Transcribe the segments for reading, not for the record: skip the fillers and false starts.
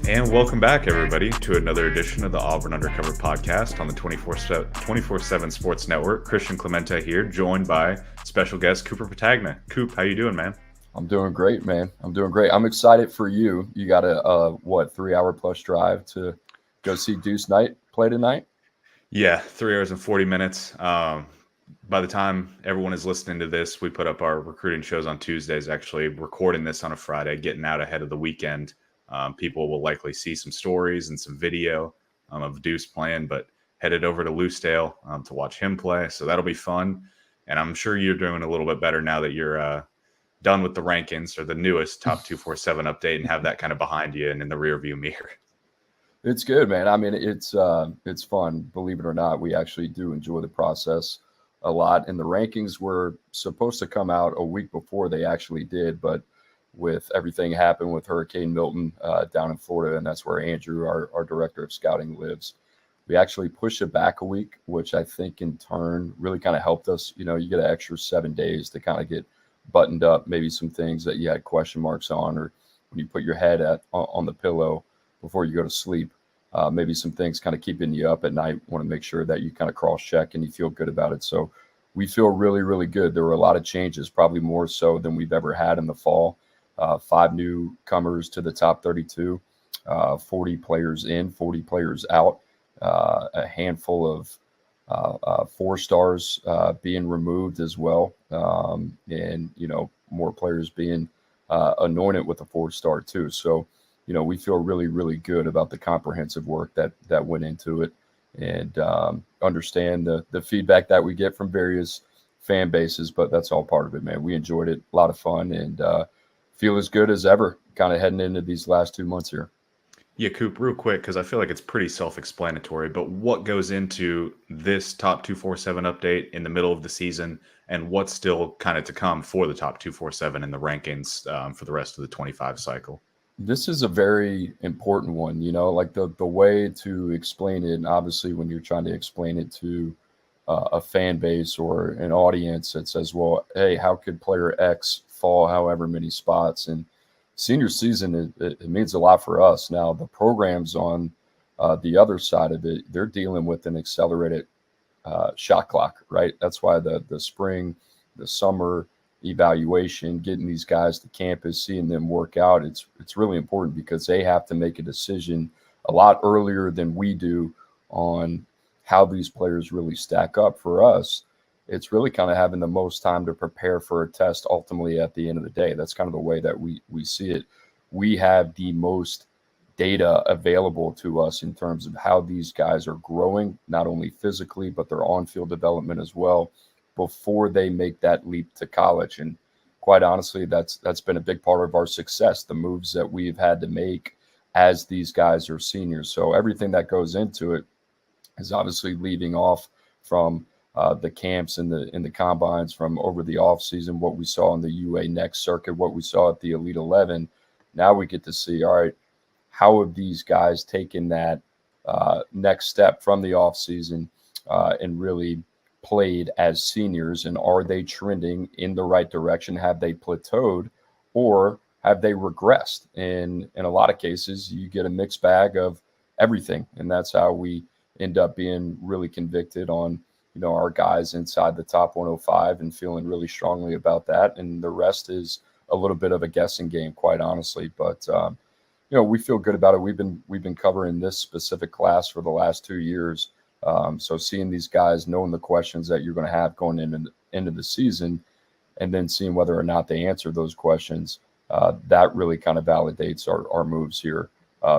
And welcome back, everybody, to another edition of the Auburn Undercover podcast on the 24/7 Sports Network. Christian Clemente here, joined by special guest Cooper Petagna. Coop, how you doing, man? I'm doing great, man. I'm doing great. I'm excited for you. You got a 3-hour plus drive to go see Deuce Knight play tonight? Yeah, 3 hours and 40 minutes. By the time everyone is listening to this, we put up our recruiting shows on Tuesdays, actually recording this on a Friday, getting out ahead of the weekend. People will likely see some stories and some video of Deuce playing, but headed over to Loosedale to watch him play. So that'll be fun. And I'm sure you're doing a little bit better now that you're done with the rankings or the newest top 247 update and have that kind of behind you and in the rearview mirror. It's good, man. I mean, it's fun. Believe it or not, we actually do enjoy the process a lot. And the rankings were supposed to come out a week before they actually did, but with everything happened with Hurricane Milton down in Florida, and that's where Andrew, our director of scouting, lives, we actually pushed it back a week, which I think in turn really kind of helped us. You know, you get an extra 7 days to kind of get buttoned up, maybe some things that you had question marks on, or when you put your head on the pillow before you go to sleep, maybe some things kind of keeping you up at night. Want to make sure that you kind of cross-check and you feel good about it. So we feel really, really good. There were a lot of changes, probably more so than we've ever had in the fall. 5 newcomers to the top 32, 40 players in, 40 players out, a handful of 4 stars being removed as well, and more players being anointed with a 4-star too. So we feel really, really good about the comprehensive work that went into it, and understand the feedback that we get from various fan bases. But that's all part of it, man. We enjoyed it, a lot of fun, and feel as good as ever kind of heading into these last 2 months here. Yeah, Coop, real quick, because I feel like it's pretty self-explanatory, but what goes into this top 247 update in the middle of the season, and what's still kind of to come for the top 247 in the rankings for the rest of the 25 cycle? This is a very important one, like the way to explain it. And obviously, when you're trying to explain it to a fan base or an audience that says, well, hey, how could player X fall however many spots? And senior season, it means a lot for us. Now, the programs on the other side of it, they're dealing with an accelerated shot clock, right? That's why the spring, the summer evaluation, getting these guys to campus, seeing them work out, it's really important, because they have to make a decision a lot earlier than we do on how these players really stack up. For us, it's really kind of having the most time to prepare for a test ultimately at the end of the day. That's kind of the way that we see it. We have the most data available to us in terms of how these guys are growing, not only physically, but their on-field development as well, before they make that leap to college. And quite honestly, that's been a big part of our success, the moves that we've had to make as these guys are seniors. So everything that goes into it is obviously leading off from the camps and the combines from over the offseason, what we saw in the UA Next circuit, what we saw at the Elite 11. Now we get to see, all right, how have these guys taken that next step from the offseason and really played as seniors, and are they trending in the right direction? Have they plateaued, or have they regressed? And in a lot of cases, you get a mixed bag of everything, and that's how we end up being really convicted on our guys inside the top 105 and feeling really strongly about that. And the rest is a little bit of a guessing game, quite honestly. But we feel good about it. We've been covering this specific class for the last 2 years. So seeing these guys, knowing the questions that you're going to have going into the season, and then seeing whether or not they answer those questions, that really kind of validates our moves here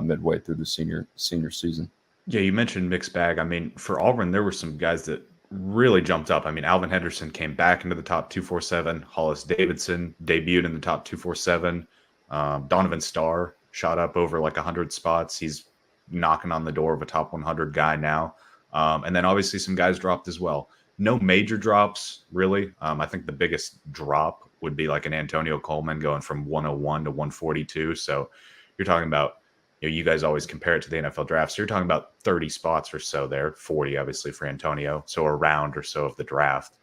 midway through the senior season. Yeah, you mentioned mixed bag. I mean, for Auburn, there were some guys that really jumped up. I mean, Alvin Henderson came back into the top 247. Hollis Davidson debuted in the top 247. Donovan Starr shot up over like 100 spots. He's knocking on the door of a top 100 guy now. And then obviously some guys dropped as well. No major drops, really. I think the biggest drop would be like an Antonio Coleman going from 101 to 142. So you're talking about, you guys always compare it to the NFL draft. So you're talking about 30 spots or so there, 40 obviously for Antonio. So a round or so of the draft.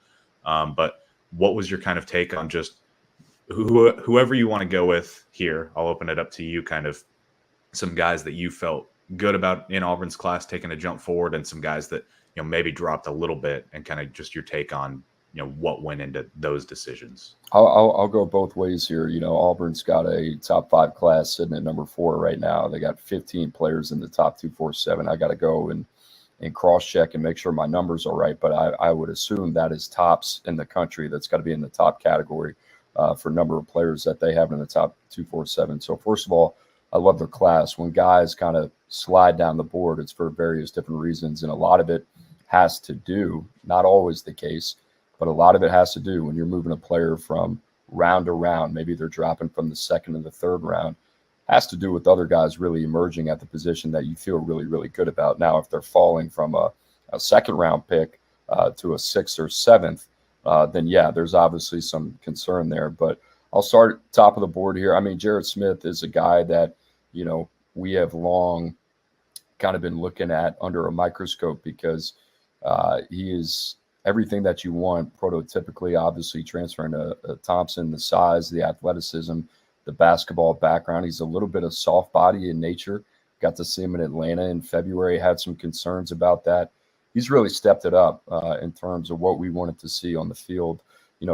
But what was your kind of take on just whoever you want to go with here? I'll open it up to you, kind of some guys that you felt good about in Auburn's class taking a jump forward, and some guys that maybe dropped a little bit, and kind of just your take on what went into those decisions. I'll go both ways here. Auburn's got a top 5 class sitting at number 4 right now. They got 15 players in the top 247. I got to go and cross check and make sure my numbers are right, but I would assume that is tops in the country. That's got to be in the top category for number of players that they have in the top 247. So first of all, I love their class. When guys kind of slide down the board, it's for various different reasons, and a lot of it has to do, not always the case, but a lot of it has to do when you're moving a player from round to round. Maybe they're dropping from the second to the third round. Has to do with other guys really emerging at the position that you feel really, really good about. Now, if they're falling from a second round pick to a 6th or 7th, then yeah, there's obviously some concern there. But I'll start top of the board here. I mean, Jared Smith is a guy that, we have long kind of been looking at under a microscope because he is everything that you want prototypically, obviously transferring to Thompson, the size, the athleticism, the basketball background. He's a little bit of soft body in nature. Got to see him in Atlanta in February, had some concerns about that. He's really stepped it up in terms of what we wanted to see on the field,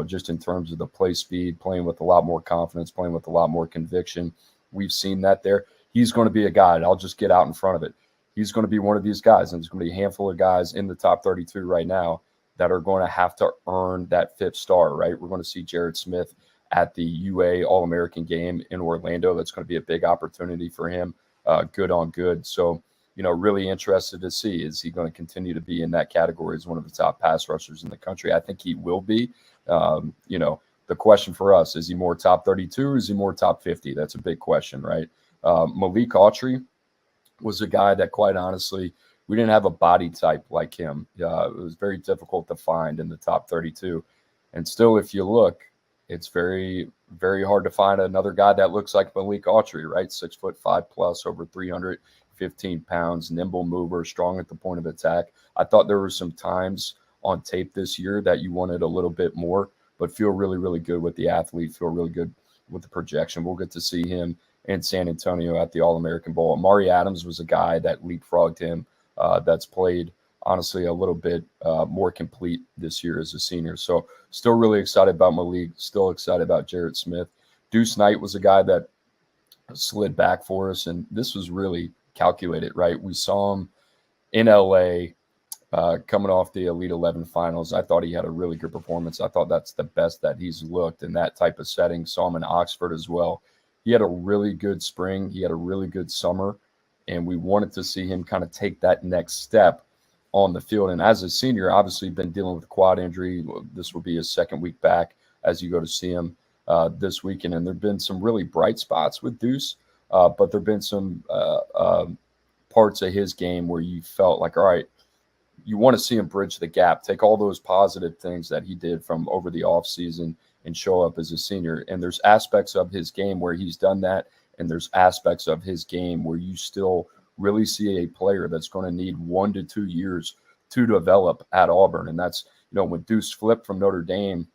just in terms of the play speed, playing with a lot more confidence, playing with a lot more conviction. We've seen that there. He's going to be a guy, and I'll just get out in front of it. He's going to be one of these guys, and there's going to be a handful of guys in the top 32 right now that are going to have to earn that 5th star, right? We're going to see Jared Smith at the UA All-American game in Orlando. That's going to be a big opportunity for him, good on good. So, really interested to see, is he going to continue to be in that category as one of the top pass rushers in the country? I think he will be. The question for us, is he more top 32 or is he more top 50? That's a big question, right? Malik Autry was a guy that, quite honestly, we didn't have a body type like him. It was very difficult to find in the top 32. And still, if you look, it's very, very hard to find another guy that looks like Malik Autry, right? 6'5" plus, over 315 pounds, nimble mover, strong at the point of attack. I thought there were some times on tape this year that you wanted a little bit more, but feel really, really good with the athlete, feel really good with the projection. We'll get to see him in San Antonio at the All-American Bowl. Amari Adams was a guy that leapfrogged him, that's played, honestly, a little bit more complete this year as a senior. So still really excited about Malik, still excited about Jared Smith. Deuce Knight was a guy that slid back for us, and this was really calculated, right? We saw him in LA coming off the Elite 11 finals. I thought he had a really good performance. I thought that's the best that he's looked in that type of setting. Saw him in Oxford as well. He had a really good spring. He had a really good summer, and we wanted to see him kind of take that next step on the field. And as a senior, obviously been dealing with a quad injury. This will be his 2nd week back as you go to see him this weekend. And there have been some really bright spots with Deuce, but there have been some parts of his game where you felt like, all right, you want to see him bridge the gap, take all those positive things that he did from over the offseason and show up as a senior. And there's aspects of his game where he's done that, and there's aspects of his game where you still really see a player that's going to need 1 to 2 years to develop at Auburn. And that's, when Deuce flipped from Notre Dame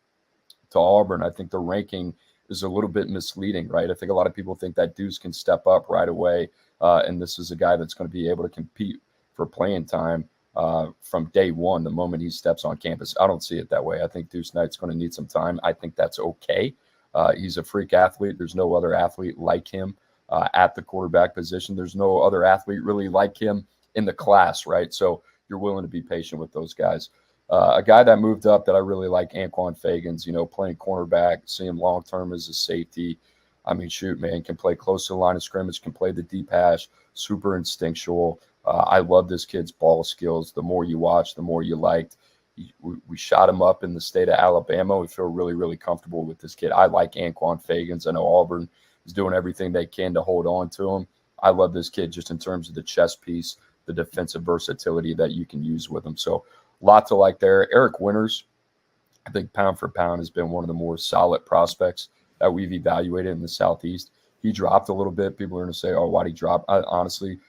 to Auburn, I think the ranking is a little bit misleading, right? I think a lot of people think that Deuce can step up right away, and this is a guy that's going to be able to compete for playing time from day one, the moment he steps on campus. I don't see it that way. I think Deuce Knight's going to need some time. I think that's okay. He's a freak athlete. There's no other athlete like him at the quarterback position. There's no other athlete really like him in the class, right? So you're willing to be patient with those guys. A guy that moved up that I really like, Anquan Fagans, playing cornerback, see him long-term as a safety. I mean, shoot, man, can play close to the line of scrimmage, can play the deep hash, super instinctual. I love this kid's ball skills. The more you watch, the more you liked. We shot him up in the state of Alabama. We feel really, really comfortable with this kid. I like Anquan Fagans. I know Auburn is doing everything they can to hold on to him. I love this kid just in terms of the chess piece, the defensive versatility that you can use with him. So lot to like there. Eric Winters, I think pound for pound, has been one of the more solid prospects that we've evaluated in the Southeast. He dropped a little bit. People are going to say, oh, why'd he drop? Honestly,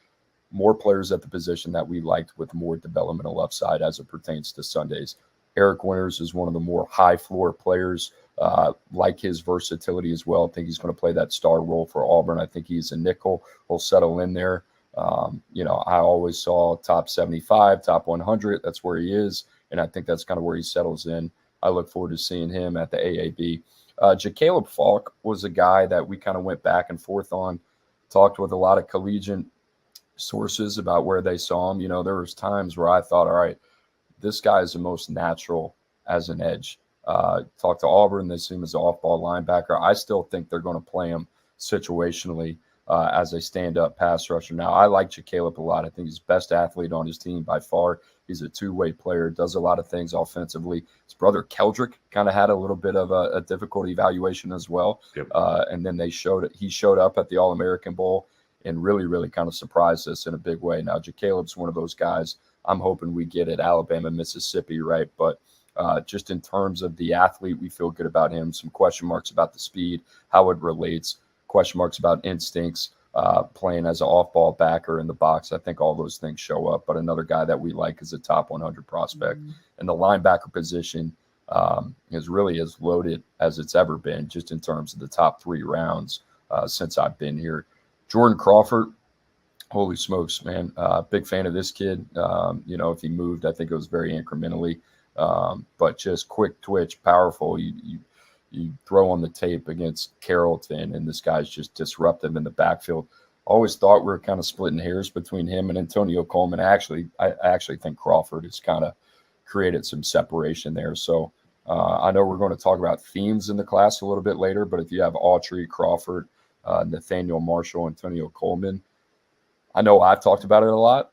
more players at the position that we liked with more developmental upside as it pertains to Sundays. Eric Winters is one of the more high floor players. Like his versatility as well. I think he's going to play that star role for Auburn. I think he's a nickel. He'll settle in there. I always saw top 75, top 100. That's where he is. And I think that's kind of where he settles in. I look forward to seeing him at the AAB. Caleb Falk was a guy that we kind of went back and forth on, talked with a lot of collegiate sources about where they saw him. There was times where I thought, all right, this guy is the most natural as an edge. Talked to Auburn, they see him as an off-ball linebacker. I still think they're going to play him situationally as a stand-up pass rusher. Now, I like Caleb a lot. I think he's the best athlete on his team by far. He's a two-way player, does a lot of things offensively. His brother Keldrick kind of had a little bit of a difficult evaluation as well. Yep. And then he showed up at the All-American Bowl and really, really kind of surprised us in a big way. Now, Caleb's one of those guys I'm hoping we get at Alabama, Mississippi, right? But just in terms of the athlete, we feel good about him. Some question marks about the speed, how it relates, question marks about instincts, playing as an off-ball backer in the box. I think all those things show up. But another guy that we like is a top 100 prospect. Mm-hmm. And the linebacker position is really as loaded as it's ever been, just in terms of the top 3 rounds since I've been here. Jordan Crawford, holy smokes, man. Big fan of this kid. If he moved, I think it was very incrementally. But just quick twitch, powerful. You throw on the tape against Carrollton, and this guy's just disruptive in the backfield. Always thought we were kind of splitting hairs between him and Antonio Coleman. I actually think Crawford has kind of created some separation there. So I know we're going to talk about themes in the class a little bit later, but if you have Autry, Crawford, Nathaniel Marshall, Antonio Coleman, I know I've talked about it a lot,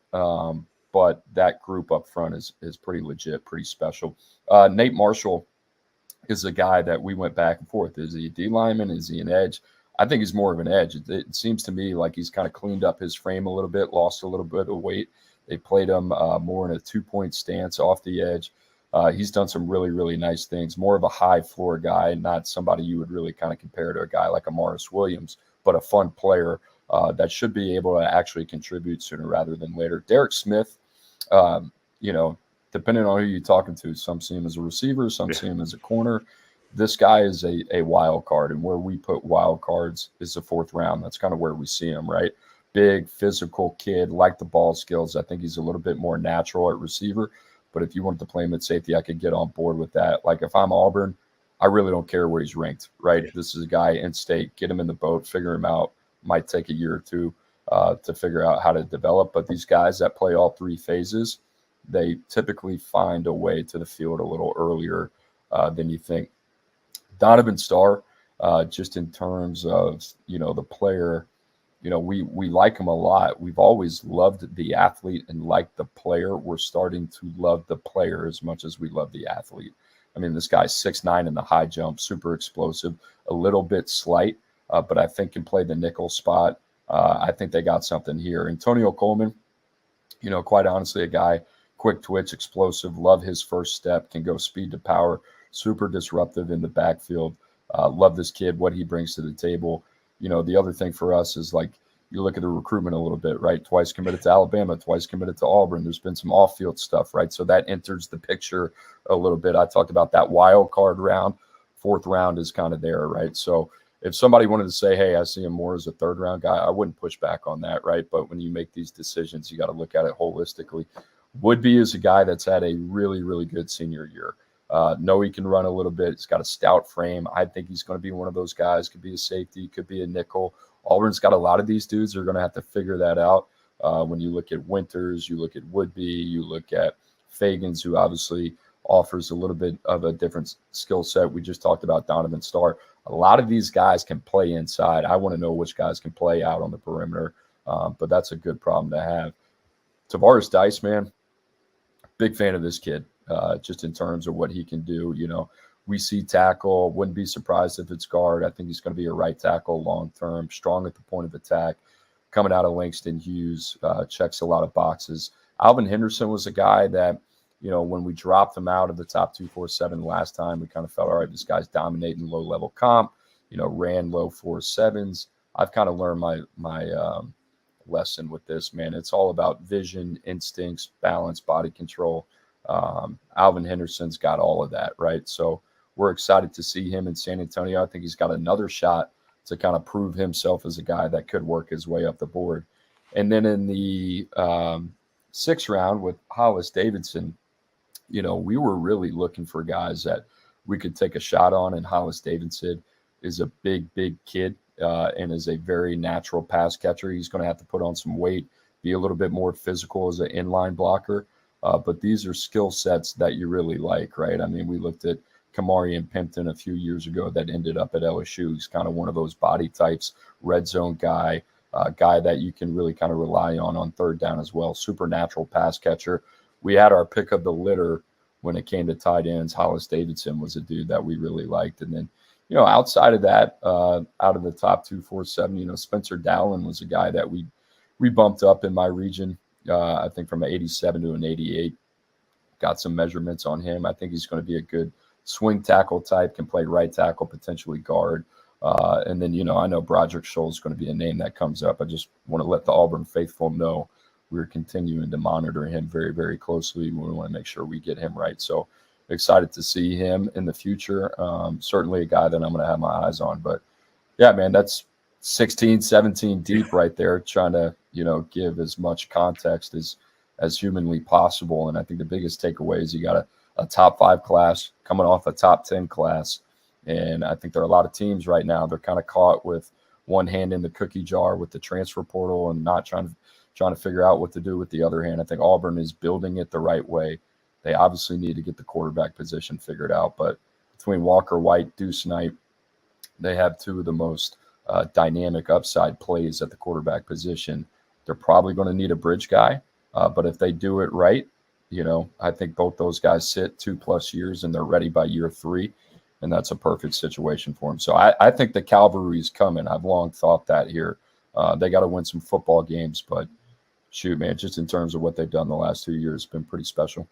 but that group up front is pretty legit, pretty special. Nate Marshall is a guy that we went back and forth. Is he a D lineman? Is he an edge? I think he's more of an edge. It seems to me like he's kind of cleaned up his frame a little bit, lost a little bit of weight. They played him more in a 2-point stance off the edge. He's done some really, really nice things. More of a high floor guy, not somebody you would really kind of compare to a guy like Amaris Williams, but a fun player that should be able to actually contribute sooner rather than later. Derek Smith, depending on who you're talking to, some see him as a receiver, some see him as a corner. This guy is a wild card, and where we put wild cards is the 4th round. That's kind of where we see him, right? Big, physical kid, like the ball skills. I think he's a little bit more natural at receiver, but if you wanted to play him at safety, I could get on board with that. Like if I'm Auburn, I really don't care where he's ranked, right? This is a guy in state, get him in the boat, figure him out. Might take a year or two to figure out how to develop, but these guys that play all 3 phases, they typically find a way to the field a little earlier than you think. Donovan Starr, just in terms of, the player, we like him a lot. We've always loved the athlete and liked the player. We're starting to love the player as much as we love the athlete. I mean, this guy's 6'9" in the high jump, super explosive, a little bit slight, but I think can play the nickel spot. I think they got something here. Antonio Coleman, quite honestly, a guy, quick twitch, explosive, love his first step, can go speed to power, super disruptive in the backfield. Love this kid, what he brings to the table. The other thing for us is like, you look at the recruitment a little bit, right? Twice committed to Alabama, twice committed to Auburn. There's been some off-field stuff, right? So that enters the picture a little bit. I talked about that wild card round. 4th round is kind of there, right? So if somebody wanted to say, hey, I see him more as a 3rd round guy, I wouldn't push back on that, right? But when you make these decisions, you got to look at it holistically. Woodby is a guy that's had a really, really good senior year. Know he can run a little bit. He's got a stout frame. I think he's going to be one of those guys. Could be a safety, could be a nickel. Auburn's got a lot of these dudes. They're going to have to figure that out. When you look at Winters, you look at Woodby, you look at Fagans, who obviously offers a little bit of a different skill set. We just talked about Donovan Starr. A lot of these guys can play inside. I want to know which guys can play out on the perimeter, but that's a good problem to have. Tavares Dice, man, big fan of this kid, just in terms of what he can do. We see tackle, wouldn't be surprised if it's guard. I think he's going to be a right tackle long-term, strong at the point of attack, coming out of Langston Hughes, checks a lot of boxes. Alvin Henderson was a guy that, when we dropped him out of the top 247 last time, we kind of felt, all right, this guy's dominating low-level comp, ran low 4.7s. I've kind of learned my lesson with this, man. It's all about vision, instincts, balance, body control. Alvin Henderson's got all of that, right? So we're excited to see him in San Antonio. I think he's got another shot to kind of prove himself as a guy that could work his way up the board. And then in the sixth round with Hollis Davidson, we were really looking for guys that we could take a shot on. And Hollis Davidson is a big kid and is a very natural pass catcher. He's going to have to put on some weight, be a little bit more physical as an inline blocker. But these are skill sets that you really like, right? I mean, we looked at Kamari and Pimpton a few years ago that ended up at LSU. He's kind of one of those body types, red zone guy that you can really kind of rely on third down as well. Supernatural pass catcher. We had our pick of the litter when it came to tight ends. Hollis Davidson was a dude that we really liked. And then, outside of that, out of the top 247, Spencer Dowling was a guy that we bumped up in my region. I think from an 87 to an 88. Got some measurements on him. I think he's going to be a good swing tackle type, can play right tackle, potentially guard. And then, I know Broderick Scholl is going to be a name that comes up. I just want to let the Auburn faithful know we're continuing to monitor him very, very closely. We want to make sure we get him right. So excited to see him in the future. Certainly a guy that I'm going to have my eyes on. But, yeah, man, that's 16, 17 deep right there, trying to, give as much context as humanly possible. And I think the biggest takeaway is you got a top 5 class coming off a top 10 class. And I think there are a lot of teams right now, they're kind of caught with one hand in the cookie jar with the transfer portal and not trying to figure out what to do with the other hand. I think Auburn is building it the right way. They obviously need to get the quarterback position figured out. But between Walker White, Deuce Knight, they have two of the most dynamic upside plays at the quarterback position. They're probably going to need a bridge guy, but if they do it right, I think both those guys sit 2+ years and they're ready by year 3, and that's a perfect situation for them. So I think the cavalry's coming. I've long thought that here. They got to win some football games, but shoot, man, just in terms of what they've done the last 2 years, it's been pretty special.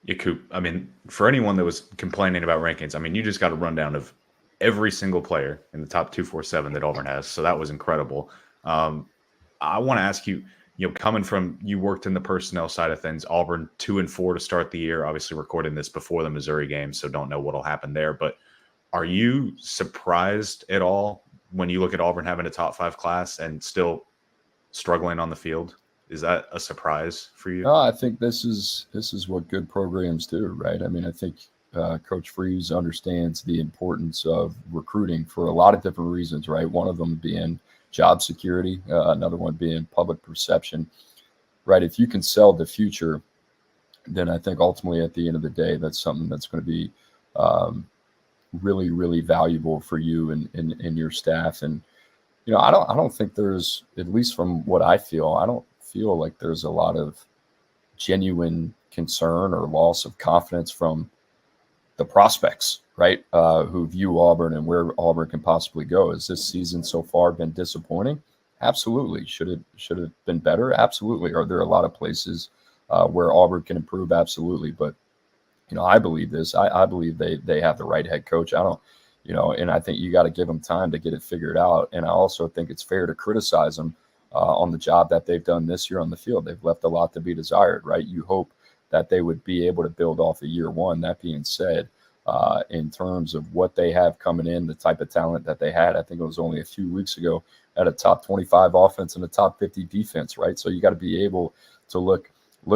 Yeah, Coop. I mean, for anyone that was complaining about rankings, I mean, you just got a rundown of every single player in the top 247 that Auburn has. So that was incredible. I want to ask you, coming from, you worked in the personnel side of things, Auburn 2-4 to start the year, obviously recording this before the Missouri game, so don't know what'll happen there. But are you surprised at all when you look at Auburn having a top 5 class and still struggling on the field? Is that a surprise for you? No, I think this is what good programs do, right? I mean, I think Coach Freeze understands the importance of recruiting for a lot of different reasons, right? One of them being job security, another one being public perception, right? If you can sell the future, then I think ultimately at the end of the day, that's something that's going to be really, really valuable for you and your staff. And, I don't think there's, at least from what I don't feel like there's a lot of genuine concern or loss of confidence from the prospects, right, who view Auburn and where Auburn can possibly go. Has this season so far been disappointing? Absolutely. Should it been better? Absolutely. Are there a lot of places where Auburn can improve? Absolutely. But, I believe this. I believe they have the right head coach. And I think you got to give them time to get it figured out. And I also think it's fair to criticize them on the job that they've done this year on the field. They've left a lot to be desired, right? You hope that they would be able to build off of year one. That being said, in terms of what they have coming in, the type of talent that they had, I think it was only a few weeks ago at a top 25 offense and a top 50 defense, right? So you got to be able to look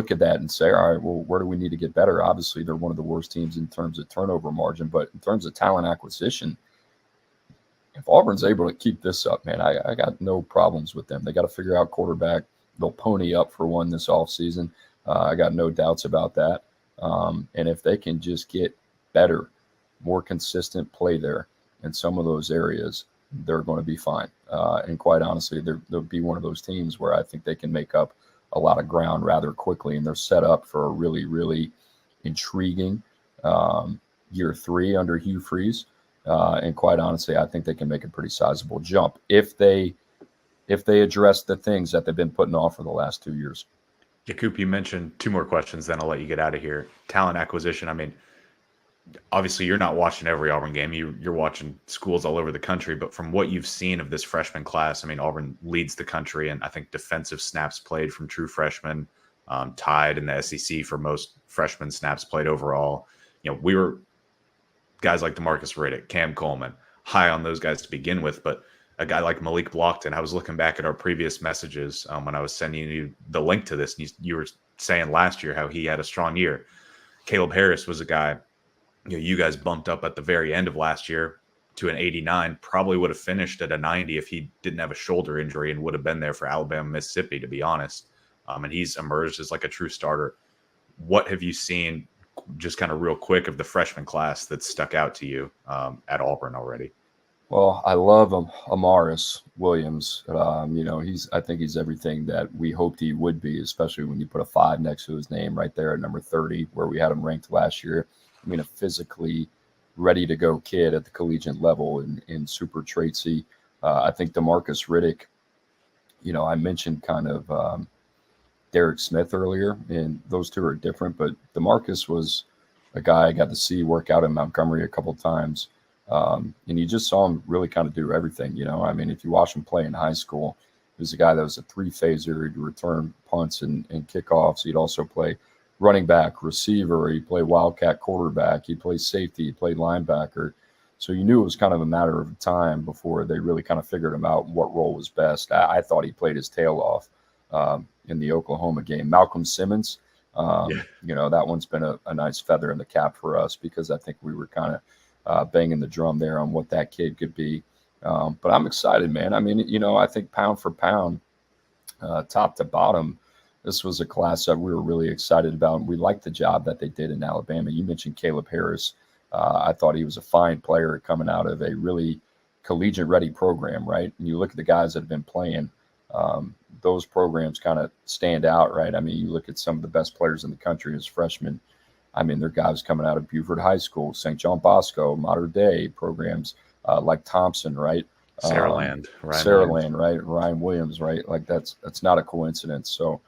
at that and say, all right, well, where do we need to get better? Obviously, they're one of the worst teams in terms of turnover margin, but in terms of talent acquisition, if Auburn's able to keep this up, man, I got no problems with them. They got to figure out quarterback. They'll pony up for one this offseason. I got no doubts about that. And if they can just get better, more consistent play there in some of those areas, they're going to be fine. And quite honestly, they'll be one of those teams where I think they can make up a lot of ground rather quickly, and they're set up for a really, really intriguing year 3 under Hugh Freeze. And quite honestly, I think they can make a pretty sizable jump if they address the things that they've been putting off for the last 2 years. Yeah, Coop, you mentioned 2 more questions, then I'll let you get out of here. Talent acquisition. I mean, obviously you're not watching every Auburn game. You're watching schools all over the country, but from what you've seen of this freshman class, I mean, Auburn leads the country, and I think defensive snaps played from true freshmen, tied in the SEC for most freshman snaps played overall. We were guys like DeMarcus Riddick, Cam Coleman, high on those guys to begin with, but a guy like Malik Blockton, I was looking back at our previous messages when I was sending you the link to this, and you were saying last year how he had a strong year. Caleb Harris was a guy you guys bumped up at the very end of last year to an 89, probably would have finished at a 90 if he didn't have a shoulder injury and would have been there for Alabama, Mississippi, to be honest. And he's emerged as like a true starter. What have you seen, just kind of real quick, of the freshman class that stuck out to you at Auburn already? Well, I love Amaris Williams. I think he's everything that we hoped he would be, especially when you put a 5 next to his name right there at number 30, where we had him ranked last year. I mean, a physically ready-to-go kid at the collegiate level and super traitsy. I think DeMarcus Riddick, I mentioned kind of Derek Smith earlier, and those two are different, but DeMarcus was a guy I got to see work out in Montgomery a couple times. And you just saw him really kind of do everything, I mean, if you watch him play in high school, he was a guy that was a 3-phaser. He'd return punts and kickoffs. He'd also play running back, receiver. He'd play wildcat quarterback. He'd play safety. He'd play linebacker. So you knew it was kind of a matter of time before they really kind of figured him out what role was best. I thought he played his tail off in the Oklahoma game. Malcolm Simmons, that one's been a nice feather in the cap for us, because I think we were kind of banging the drum there on what that kid could be. But I'm excited, man. I mean, I think pound for pound, top to bottom, this was a class that we were really excited about. We liked the job that they did in Alabama. You mentioned Caleb Harris. I thought he was a fine player coming out of a really collegiate-ready program, right? And you look at the guys that have been playing, those programs kind of stand out, right? I mean, you look at some of the best players in the country as freshmen. I mean, they're guys coming out of Buford High School, St. John Bosco, Mater Dei programs like Thompson, right? Saraland, right? Ryan Williams, right? Like that's not a coincidence. So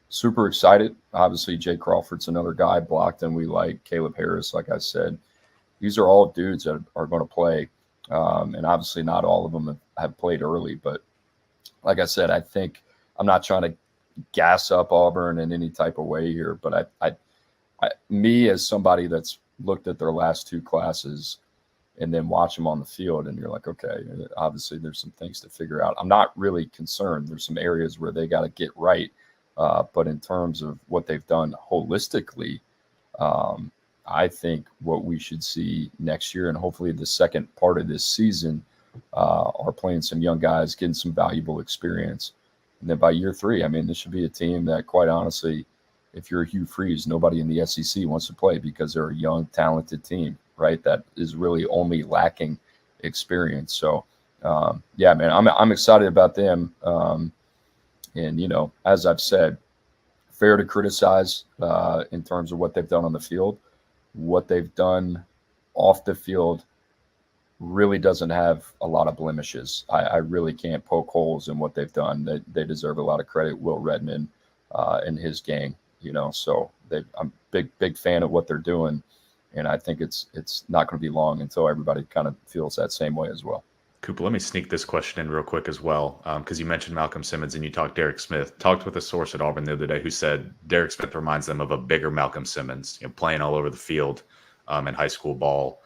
super excited. Obviously, Jay Crawford's another guy. Blockton, we like. Caleb Harris, like I said. These are all dudes that are going to play. And obviously not all of them have played early. But like I said, I think I'm not trying to gas up Auburn in any type of way here. But me as somebody that's looked at their last 2 classes and then watch them on the field, and you're like, okay, obviously there's some things to figure out. I'm not really concerned. There's some areas where they got to get right. But in terms of what they've done holistically, I think what we should see next year, and hopefully the second part of this season, are playing some young guys, getting some valuable experience. And then by year 3, I mean, this should be a team that, quite honestly, if you're Hugh Freeze, nobody in the SEC wants to play, because they're a young, talented team, right? That is really only lacking experience. So, yeah, man, I'm excited about them. And, as I've said, fair to criticize in terms of what they've done on the field. What they've done off the field really doesn't have a lot of blemishes. I really can't poke holes in what they've done. They deserve a lot of credit. Will Redmond and his gang, so I'm big fan of what they're doing. And I think it's not going to be long until everybody kind of feels that same way as well. Cooper, let me sneak this question in real quick as well, because you mentioned Malcolm Simmons and you talked Derek Smith. Talked with a source at Auburn the other day who said Derek Smith reminds them of a bigger Malcolm Simmons, playing all over the field in high school ball.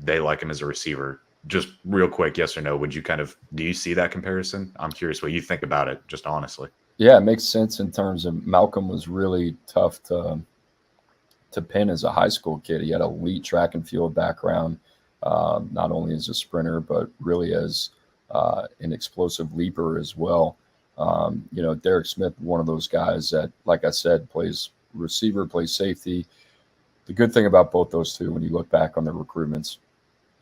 They like him as a receiver. Just real quick, yes or no, do you see that comparison? I'm curious what you think about it, just honestly. Yeah, it makes sense in terms of Malcolm was really tough to pin as a high school kid. He had an elite track and field background. Not only as a sprinter, but really as an explosive leaper as well. Derek Smith, one of those guys that, like I said, plays receiver, plays safety. The good thing about both those two, when you look back on their recruitments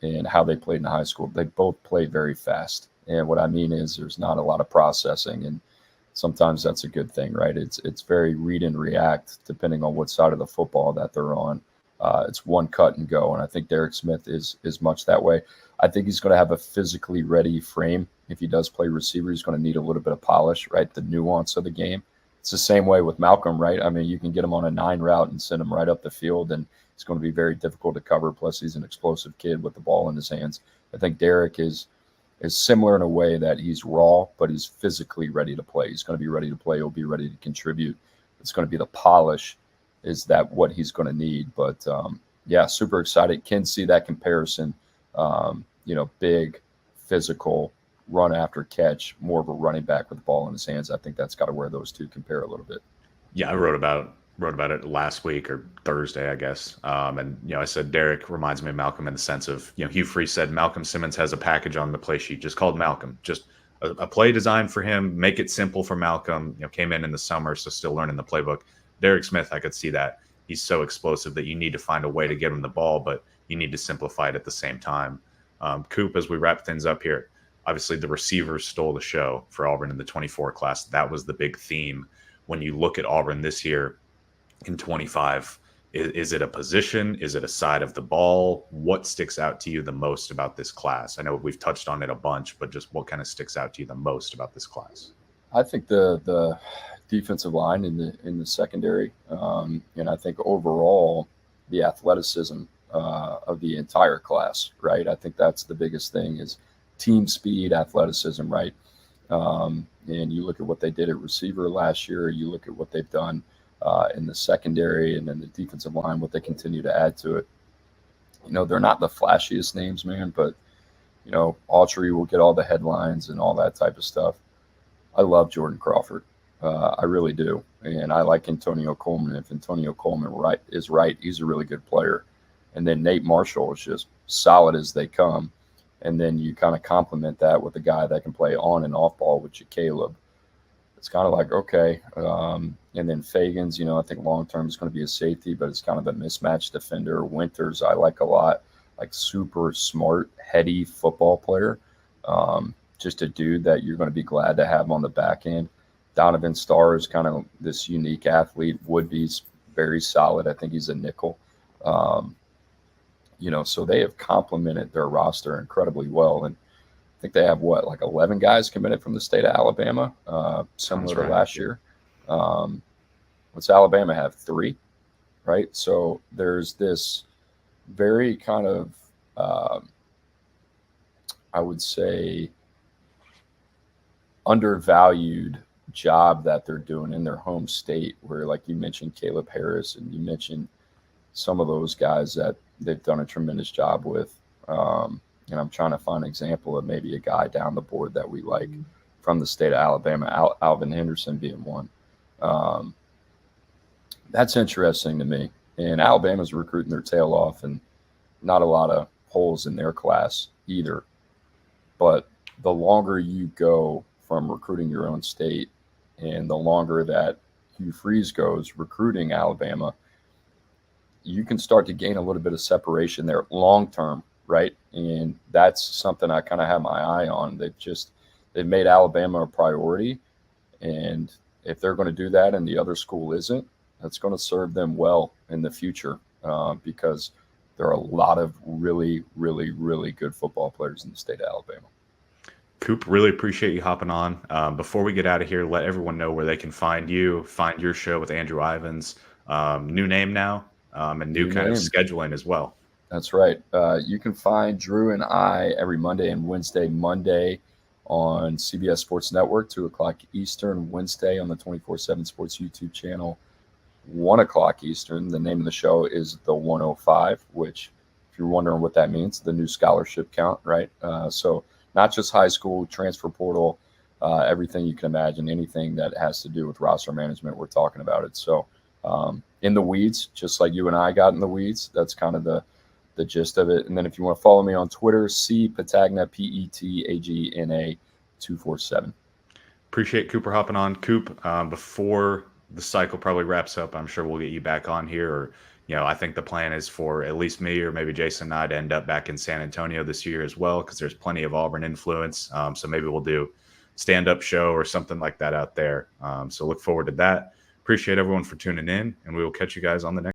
and how they played in high school, they both played very fast. And what I mean is there's not a lot of processing, and sometimes that's a good thing, right? It's very read and react depending on what side of the football that they're on. It's one cut and go, and I think Derek Smith is much that way. I think he's going to have a physically ready frame. If he does play receiver, he's going to need a little bit of polish, right? The nuance of the game. It's the same way with Malcolm, right? I mean, you can get him on a 9 route and send him right up the field, and it's going to be very difficult to cover. Plus, he's an explosive kid with the ball in his hands. I think Derek is similar in a way that he's raw, but he's physically ready to play. He's going to be ready to play. He'll be ready to contribute. it's going to be the polish. Is that what he's going to need? But yeah, super excited. Can see that comparison. Big, physical, run after catch, more of a running back with the ball in his hands. I think that's got to where those two compare a little bit. Yeah, I wrote about it last week or Thursday, I guess. And I said Derek reminds me of Malcolm in the sense of Hugh Freeze said Malcolm Simmons has a package on the play sheet just called Malcolm, just a play designed for him, make it simple for Malcolm. Came in the summer, so still learning the playbook. Derek Smith, I could see that he's so explosive that you need to find a way to get him the ball, but you need to simplify it at the same time. Coop, as we wrap things up here, obviously the receivers stole the show for Auburn in the 24 class. That was the big theme. When you look at Auburn this year in 25, is it a position? Is it a side of the ball? What sticks out to you the most about this class? I know we've touched on it a bunch, but just what kind of sticks out to you the most about this class? I think the defensive line in the secondary, and I think overall the athleticism of the entire class, right? I think that's the biggest thing is team speed, athleticism, right? And you look at what they did at receiver last year, you look at what they've done in the secondary and then the defensive line, what they continue to add to it. They're not the flashiest names, man, but, Autry will get all the headlines and all that type of stuff. I love Jordan Crawford. I really do. And I like Antonio Coleman. If Antonio Coleman is right, he's a really good player. And then Nate Marshall is just solid as they come. And then you kind of complement that with a guy that can play on and off ball with Caleb. It's kind of like, okay. And then Fagans, I think long-term is going to be a safety, but it's kind of a mismatched defender. Winters, I like a lot, like super smart, heady football player. Just a dude that you're going to be glad to have on the back end. Donovan Starr is kind of this unique athlete. Woodby's very solid. I think he's a nickel. So they have complemented their roster incredibly well. And I think they have 11 guys committed from the state of Alabama, similar to last year. What's Alabama have? 3, right? So there's this very kind of, I would say, undervalued job that they're doing in their home state, where, like you mentioned, Caleb Harris, and you mentioned some of those guys that they've done a tremendous job with. And I'm trying to find an example of maybe a guy down the board that we like from the state of Alabama, Alvin Henderson being one. That's interesting to me. And Alabama's recruiting their tail off, and not a lot of holes in their class either. But the longer you go from recruiting your own state, and the longer that Hugh Freeze goes recruiting Alabama, you can start to gain a little bit of separation there long term, right? And that's something I kind of have my eye on. They've made Alabama a priority, and if they're going to do that and the other school isn't, that's going to serve them well in the future, because there are a lot of really, really, really good football players in the state of Alabama. Coop, really appreciate you hopping on. Before we get out of here, let everyone know where they can find you, find your show with Andrew Ivins. New name now, and new kind of scheduling as well. That's right. You can find Drew and I every Monday and Wednesday. Monday on CBS Sports Network, 2 o'clock Eastern. Wednesday on the 24/7 Sports YouTube channel, 1 o'clock Eastern. The name of the show is The 105, which, if you're wondering what that means, the new scholarship count, right? So not just high school, transfer portal, everything you can imagine, anything that has to do with roster management, we're talking about it. So in the weeds, just like you and I got in the weeds, that's kind of the gist of it. And then if you want to follow me on Twitter, C Petagna, Petagna 247. Appreciate Cooper hopping on. Coop, before the cycle probably wraps up, I'm sure we'll get you back on here. Or, I think the plan is for at least me or maybe Jason and I to end up back in San Antonio this year as well, because there's plenty of Auburn influence. So maybe we'll do stand-up show or something like that out there. So look forward to that. Appreciate everyone for tuning in, and we will catch you guys on the next